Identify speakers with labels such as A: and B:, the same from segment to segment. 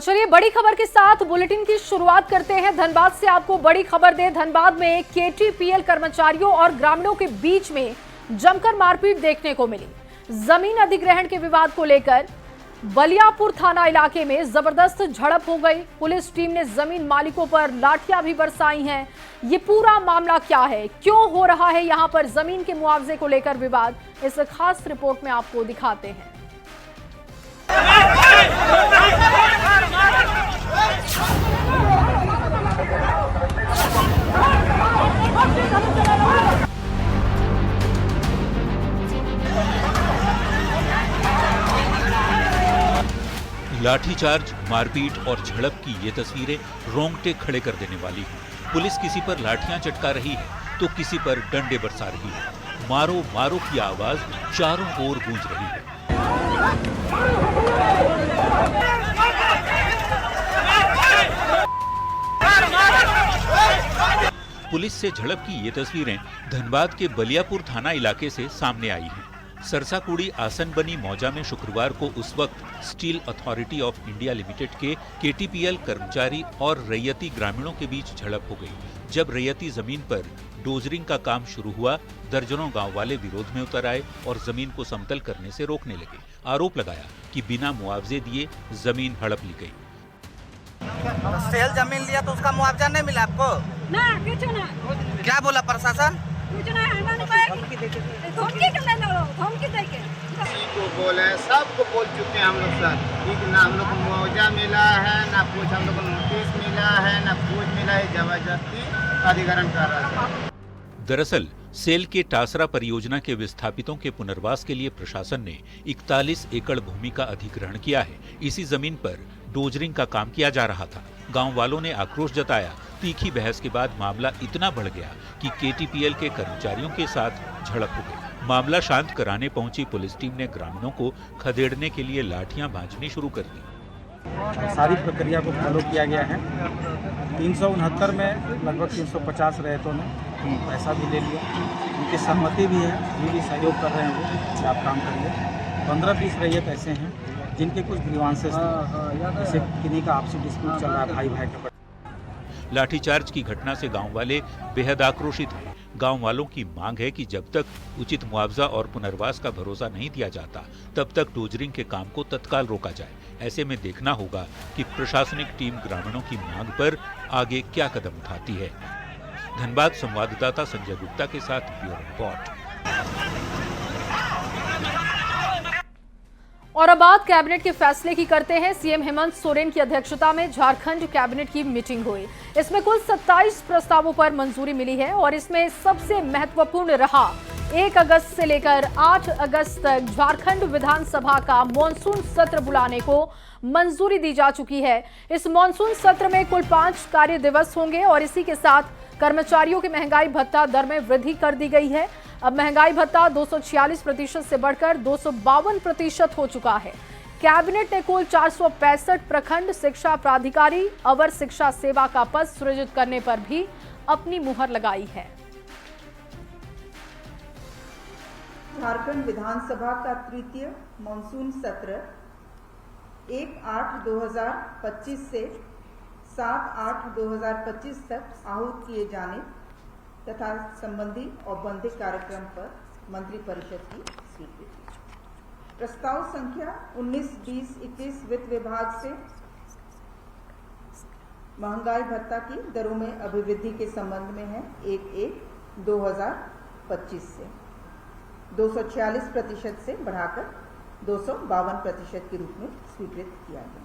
A: चलिए बड़ी खबर के साथ बुलेटिन की शुरुआत करते हैं। धनबाद से आपको बड़ी खबर दें। धनबाद में केटीपीएल कर्मचारियों और ग्रामीणों के बीच में जमकर मारपीट देखने को मिली। जमीन अधिग्रहण के विवाद को लेकर बलियापुर थाना इलाके में जबरदस्त झड़प हो गई। पुलिस टीम ने जमीन मालिकों पर लाठियां भी बरसाई हैं। ये पूरा मामला क्या है, क्यों हो रहा है यहां पर जमीन के मुआवजे को लेकर विवाद, इस खास रिपोर्ट में आपको दिखाते हैं।
B: लाठीचार्ज, मारपीट और झड़प की ये तस्वीरें रोंगटे खड़े कर देने वाली हैं। पुलिस किसी पर लाठियां चटका रही है तो किसी पर डंडे बरसा रही है। मारो मारो की आवाज चारों ओर गूंज रही है। पुलिस से झड़प की ये तस्वीरें धनबाद के बलियापुर थाना इलाके से सामने आई हैं। सरसाकुड़ी आसन बनी मौजा में शुक्रवार को उस वक्त steel authority of India limited के केटीपीएल कर्मचारी और रैयती ग्रामीणों के बीच झड़प हो गई। जब रैयती जमीन पर डोजरिंग का काम शुरू हुआ, दर्जनों गांव वाले विरोध में उतर आए और जमीन को समतल करने से रोकने लगे। आरोप लगाया कि बिना मुआवजे दिए जमीन हड़प ली गई।
C: सेल जमीन लिया तो उसका मुआवजा नहीं मिला आपको?
D: ना, कुछ ना।
C: क्या बोला प्रशासन?
D: कुछ ना, धमकी देके
E: को बोले, सबको बोल चुके हैं हम लोग सर, ठीक ना हम लोग को मुआवजा मिला है ना कुछ, हम लोग को नोटिस मिला है ना कुछ मिला है, जबरदस्ती अधिग्रहण कर रहा है।
B: दरअसल सेल के टासरा परियोजना के विस्थापितों के पुनर्वास के लिए प्रशासन ने 41 एकड़ भूमि का अधिग्रहण किया है। इसी जमीन पर डोजरिंग का काम किया जा रहा था। गांव वालों ने आक्रोश जताया। तीखी बहस के बाद मामला इतना बढ़ गया कि केटीपीएल के कर्मचारियों के साथ झड़प हो गई। मामला शांत कराने पहुंची पुलिस टीम ने ग्रामीणों को खदेड़ने के लिए लाठियां भांजनी शुरू कर दी।
F: सारी प्रक्रिया को फॉलो किया गया है। 369 में लगभग 350 रैयतों ने पैसा भी ले लिया। उनकी सहमति भी है, ये भी सहयोग कर रहे हैं वो कि आप काम करिए। 15-20 रैयत ऐसे हैं जिनके कुछ ग्रीवांसेस हैं, जैसे किन्हीं का आपसी डिस्प्यूट चल रहा है भाई भाई का।
B: लाठीचार्ज की घटना से गांव वाले बेहद आक्रोशित हैं। गांव वालों की मांग है कि जब तक उचित मुआवजा और पुनर्वास का भरोसा नहीं दिया जाता, तब तक डोजरिंग के काम को तत्काल रोका जाए। ऐसे में देखना होगा कि प्रशासनिक टीम ग्रामीणों की मांग पर आगे क्या कदम उठाती है। धनबाद संवाददाता संजय गुप्ता के साथ ब्यूरो रिपोर्ट।
A: और अब बात कैबिनेट के फैसले की करते हैं। सीएम हेमंत सोरेन की अध्यक्षता में झारखंड कैबिनेट की मीटिंग हुई। इसमें कुल 27 प्रस्तावों पर मंजूरी मिली है और इसमें सबसे महत्वपूर्ण रहा 1 अगस्त से लेकर 8 अगस्त तक झारखंड विधानसभा का मॉनसून सत्र बुलाने को मंजूरी दी जा चुकी है। इस मॉनसून सत्र में कुल 5 कार्य दिवस होंगे और इसी के साथ कर्मचारियों के महंगाई भत्ता दर में वृद्धि कर दी गई है। अब महंगाई भत्ता 246% से बढ़कर 252% हो चुका है। कैबिनेट ने कुल 465 प्रखंड शिक्षा प्राधिकारी अवर शिक्षा सेवा का पद सृजित करने पर भी अपनी मुहर लगाई है।
G: झारखंड विधानसभा का तृतीय मानसून सत्र 1/8/2025 से 7/8/2025 तक आहूत किए जाने तथा संबंधी औपबंधिक कार्यक्रम पर मंत्रिपरिषद की स्वीकृति। प्रस्ताव संख्या 19-20-21 वित्त विभाग से महंगाई भत्ता की दरों में अभिवृद्धि के संबंध में है। 1/1/2025 से 246% से बढ़ाकर 252% के रूप में स्वीकृत किया गया।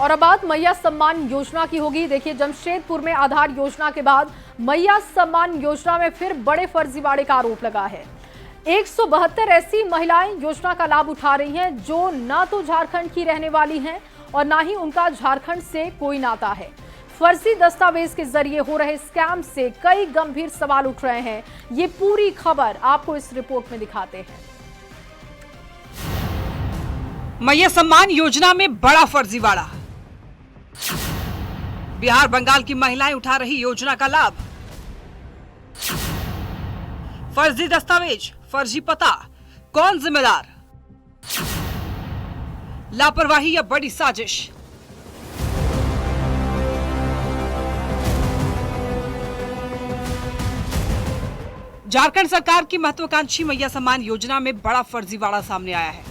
A: और अब बात मैया सम्मान योजना की होगी। देखिए, जमशेदपुर में आधार योजना के बाद मैया सम्मान योजना में फिर बड़े फर्जीवाड़े का आरोप लगा है। 172 ऐसी महिलाएं योजना का लाभ उठा रही हैं जो ना तो झारखंड की रहने वाली हैं और ना ही उनका झारखंड से कोई नाता है। फर्जी दस्तावेज के जरिए हो रहे स्कैम से कई गंभीर सवाल उठ रहे हैं। ये पूरी खबर आपको इस रिपोर्ट में दिखाते हैं।
H: मैया सम्मान योजना में बड़ा फर्जीवाड़ा। बिहार बंगाल की महिलाएं उठा रही योजना का लाभ। फर्जी दस्तावेज, फर्जी पता, कौन जिम्मेदार? लापरवाही या बड़ी साजिश? झारखंड सरकार की महत्वाकांक्षी मैया सम्मान योजना में बड़ा फर्जीवाड़ा सामने आया है,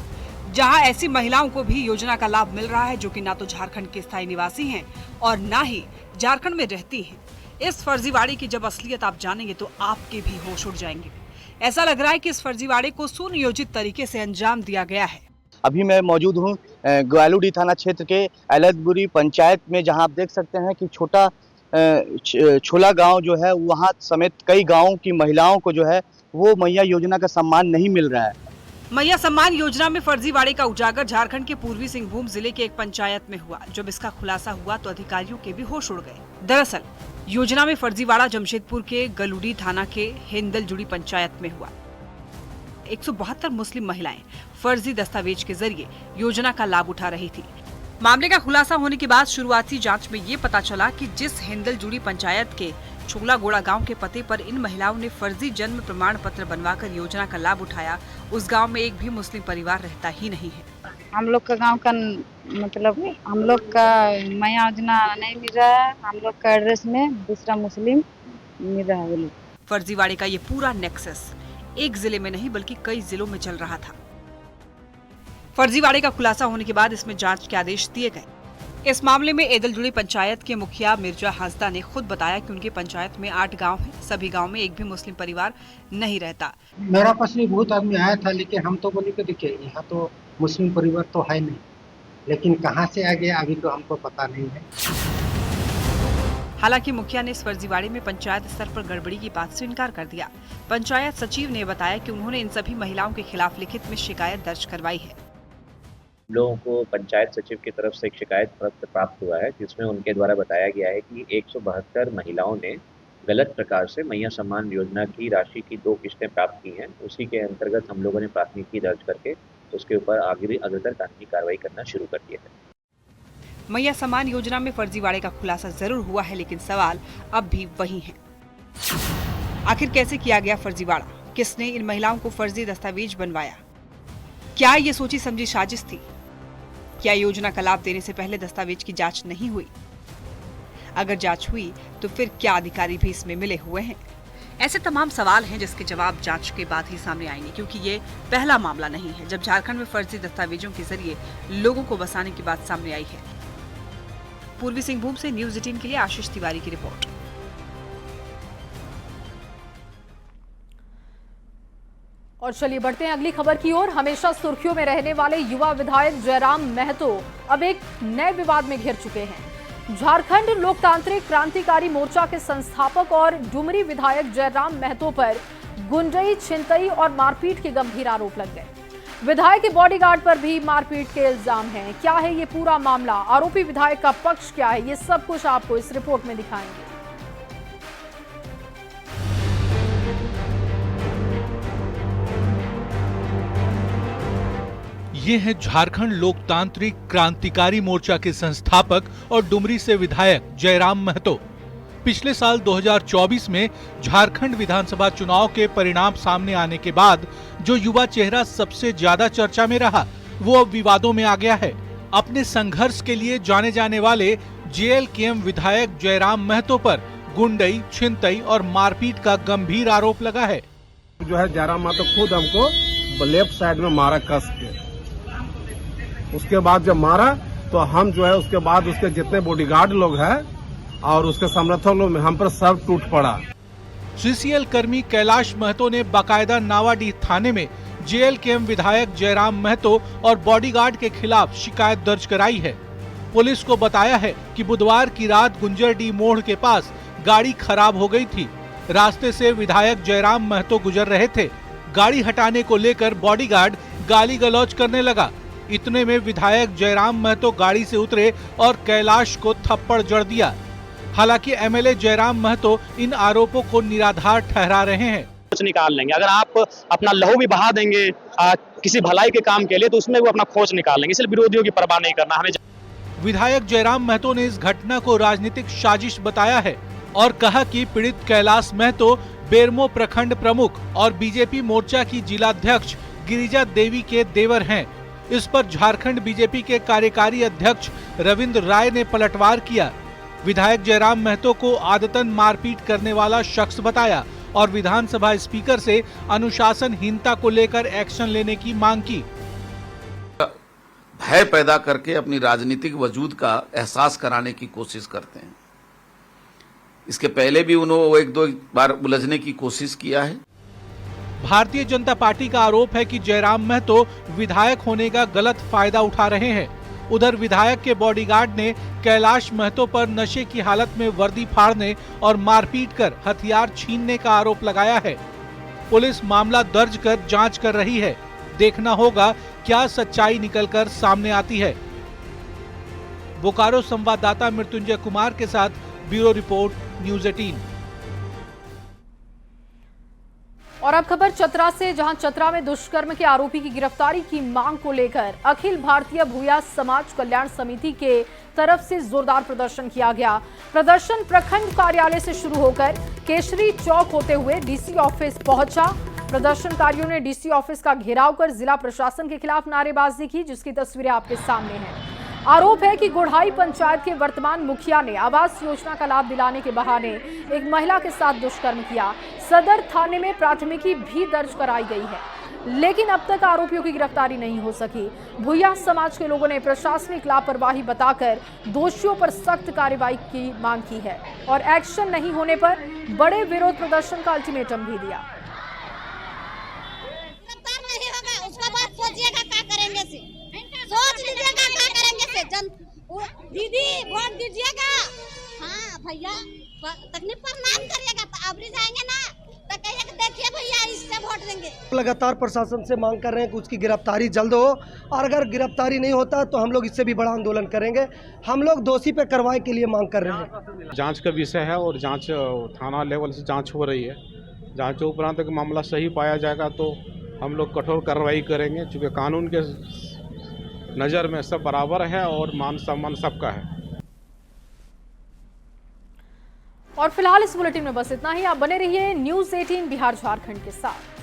H: जहां ऐसी महिलाओं को भी योजना का लाभ मिल रहा है जो कि ना तो झारखंड के स्थायी निवासी हैं और ना ही झारखंड में रहती हैं। इस फर्जीवाड़े की जब असलियत आप जानेंगे तो आपके भी होश उड़ जाएंगे। ऐसा लग रहा है कि इस फर्जीवाड़े को सुनियोजित तरीके से अंजाम दिया गया है।
I: अभी मैं मौजूद हूँ ग्वालूडी थाना क्षेत्र के अलदपुरी पंचायत में, जहां आप देख सकते हैं कि छोटा छोला गांव जो है वहां समेत कई गांवों की महिलाओं को जो है वो मैया योजना का सम्मान नहीं मिल रहा है।
H: मैया सम्मान योजना में फर्जीवाड़े का उजागर झारखंड के पूर्वी सिंहभूम जिले के एक पंचायत में हुआ। जब इसका खुलासा हुआ तो अधिकारियों के भी होश उड़ गए। दरअसल योजना में फर्जीवाड़ा जमशेदपुर के गलूडी थाना के हेंदलजुड़ी पंचायत में हुआ। 172 मुस्लिम महिलाएं फर्जी दस्तावेज के जरिए योजना का लाभ उठा रही थी। मामले का खुलासा होने के बाद शुरुआती जांच में ये पता चला कि जिस हेंदलजुड़ी पंचायत के छोलागोड़ा गांव के पते पर इन महिलाओं ने फर्जी जन्म प्रमाण पत्र बनवाकर योजना का लाभ उठाया, उस गांव में एक भी मुस्लिम परिवार रहता ही नहीं है।
J: हम लोग का गांव का मतलब हम लोग का मैया योजना नहीं मिल रहा है। हम लोग का एड्रेस में दूसरा मुस्लिम मिल रहा है।
H: फर्जीवाड़े का ये पूरा नेक्सस एक जिले में नहीं बल्कि कई जिलों में चल रहा था। फर्जीवाड़े का खुलासा होने के बाद इसमें जांच के आदेश दिए गए। इस मामले में एदलजुड़ी पंचायत के मुखिया मिर्जा हंसदा ने खुद बताया कि उनकी पंचायत में 8 गांव हैं। सभी गांव में एक भी मुस्लिम परिवार नहीं रहता।
K: मेरा पास भी बहुत आदमी आया था, लेकिन हम तो बोले कि देखिए यहाँ तो मुस्लिम परिवार तो है नहीं, लेकिन कहाँ से आ गया अभी तो हमको पता नहीं है।
H: हालांकि मुखिया ने इस फर्जीवाड़े में पंचायत स्तर पर गड़बड़ी की बात से इनकार कर दिया। पंचायत सचिव ने बताया कि उन्होंने इन सभी महिलाओं के खिलाफ लिखित में शिकायत दर्ज करवाई है।
L: लोगों को पंचायत सचिव की तरफ से एक शिकायत पत्र प्राप्त हुआ है, जिसमें उनके द्वारा बताया गया है कि 172 महिलाओं ने गलत प्रकार से मैया सम्मान योजना की राशि की 2 किस्तें प्राप्त की हैं। उसी के अंतर्गत हम लोगों ने प्राथमिकी दर्ज करके उसके ऊपर अग्रतर कानूनी कार्रवाई करना शुरू कर दिया है।
H: मैया सम्मान योजना में फर्जीवाड़े का खुलासा जरूर हुआ है, लेकिन सवाल अब भी वही है। आखिर कैसे किया गया फर्जीवाड़ा? किसने इन महिलाओं को फर्जी दस्तावेज बनवाया? क्या ये सोची समझी साजिश थी? क्या योजना का लाभ देने से पहले दस्तावेज की जांच नहीं हुई? अगर जांच हुई तो फिर क्या अधिकारी भी इसमें मिले हुए हैं? ऐसे तमाम सवाल हैं जिसके जवाब जांच के बाद ही सामने आएंगे, क्योंकि ये पहला मामला नहीं है जब झारखंड में फर्जी दस्तावेजों के जरिए लोगों को बसाने की बात सामने आई है। पूर्वी सिंहभूम से न्यूज 18 के लिए आशीष तिवारी की रिपोर्ट।
A: और चलिए बढ़ते हैं अगली खबर की ओर। हमेशा सुर्खियों में रहने वाले युवा विधायक जयराम महतो अब एक नए विवाद में घिर चुके हैं। झारखंड लोकतांत्रिक क्रांतिकारी मोर्चा के संस्थापक और डुमरी विधायक जयराम महतो पर गुंडई, छिनतई और मारपीट के गंभीर आरोप लग गए। विधायक के बॉडीगार्ड पर भी मारपीट के इल्जाम हैं। क्या है ये पूरा मामला? आरोपी विधायक का पक्ष क्या है? ये सब कुछ आपको इस रिपोर्ट में दिखाएंगे।
M: ये हैं झारखंड लोकतांत्रिक क्रांतिकारी मोर्चा के संस्थापक और डुमरी से विधायक जयराम महतो। पिछले साल 2024 में झारखंड विधानसभा चुनाव के परिणाम सामने आने के बाद जो युवा चेहरा सबसे ज्यादा चर्चा में रहा, वो अब विवादों में आ गया है। अपने संघर्ष के लिए जाने जाने वाले जेएलकेएम विधायक जयराम महतो पर गुंडई, छिनतई और मारपीट का गंभीर आरोप लगा है।
N: जो है जयराम महतो खुद हमको लेफ्ट साइड में मारा कस के। उसके बाद जब मारा तो हम जो है उसके बाद उसके जितने बॉडीगार्ड लोग हैं और उसके समर्थक लोग हम पर सब टूट पड़ा।
M: सीसीएल कर्मी कैलाश महतो ने बाकायदा नावाडीह थाने में जेएलकेएम विधायक जयराम महतो और बॉडीगार्ड के खिलाफ शिकायत दर्ज कराई है। पुलिस को बताया है कि बुधवार की रात गुंजरडीह मोड़ के पास गाड़ी खराब हो गई थी। रास्ते से विधायक जयराम महतो गुजर रहे थे। गाड़ी हटाने को लेकर बॉडीगार्ड गाली गलौज करने लगा। इतने में विधायक जयराम महतो गाड़ी से उतरे और कैलाश को थप्पड़ जड़ दिया। हालांकि एमएलए जयराम महतो इन आरोपों को निराधार ठहरा रहे हैं।
O: कुछ निकाल लेंगे, अगर आप अपना लहू भी बहा देंगे किसी भलाई के काम के लिए तो उसमें वो अपना खोज निकाल लेंगे, इसलिए विरोधियों की परवाह नहीं करना हमें।
M: विधायक जयराम महतो ने इस घटना को राजनीतिक साजिश बताया है और कहा कि पीड़ित कैलाश महतो बेरमो प्रखंड प्रमुख और बीजेपी मोर्चा की जिलाध्यक्ष गिरिजा देवी के देवर हैं। इस पर झारखंड बीजेपी के कार्यकारी अध्यक्ष रविंद्र राय ने पलटवार किया। विधायक जयराम महतो को आदतन मारपीट करने वाला शख्स बताया और विधानसभा स्पीकर से अनुशासनहीनता को लेकर एक्शन लेने की मांग की।
P: भय पैदा करके अपनी राजनीतिक वजूद का एहसास कराने की कोशिश करते हैं। इसके पहले भी उन्होंने एक दो बार उलझने की कोशिश किया है।
M: भारतीय जनता पार्टी का आरोप है कि जयराम महतो विधायक होने का गलत फायदा उठा रहे हैं। उधर विधायक के बॉडीगार्ड ने कैलाश महतो पर नशे की हालत में वर्दी फाड़ने और मारपीट कर हथियार छीनने का आरोप लगाया है। पुलिस मामला दर्ज कर जांच कर रही है। देखना होगा क्या सच्चाई निकलकर सामने आती है। बोकारो संवाददाता मृत्युंजय कुमार के साथ ब्यूरो रिपोर्ट न्यूज़ 18।
A: और अब खबर चतरा से, जहां चतरा में दुष्कर्म के आरोपी की गिरफ्तारी की मांग को लेकर अखिल भारतीय भूया समाज कल्याण समिति के तरफ से जोरदार प्रदर्शन किया गया। प्रदर्शन प्रखंड कार्यालय से शुरू होकर केसरी चौक होते हुए डीसी ऑफिस पहुंचा। प्रदर्शनकारियों ने डीसी ऑफिस का घेराव कर जिला प्रशासन के खिलाफ नारेबाजी की, जिसकी तस्वीरें आपके सामने हैं। आरोप है कि गोढ़ाई पंचायत के वर्तमान मुखिया ने आवास योजना का लाभ दिलाने के बहाने एक महिला के साथ दुष्कर्म किया। सदर थाने में प्राथमिकी भी दर्ज कराई गई है, लेकिन अब तक आरोपियों की गिरफ्तारी नहीं हो सकी। भूया समाज के लोगों ने प्रशासनिक लापरवाही बताकर दोषियों पर सख्त कार्रवाई की मांग की है और एक्शन नहीं होने पर बड़े विरोध प्रदर्शन का अल्टीमेटम भी दिया।
D: सोच लीजिएगा क्या करेंगे से दीदी वोट दीजिएगा। हाँ भैया तकनीक प्रणाम करिएगा तो अब जाएंगे ना तो कहिए कि देखिए भैया इससे वोट देंगे।
Q: लगातार प्रशासन से मांग कर रहे हैं कि उसकी गिरफ्तारी जल्द हो, और अगर गिरफ्तारी नहीं होता तो हम लोग इससे भी बड़ा आंदोलन करेंगे। हम लोग दोषी पे कार्रवाई के लिए मांग कर रहे हैं।
N: जांच का विषय है और जांच थाना लेवल से जांच हो रही है। जांच के उपरांत अगर मामला सही पाया जाएगा तो हम लोग कठोर कार्रवाई करेंगे, क्योंकि कानून के नज़र में सब बराबर है और मान सम्मान सबका है।
A: और फिलहाल इस बुलेटिन में बस इतना ही। आप बने रहिए न्यूज़ 18 बिहार झारखंड के साथ।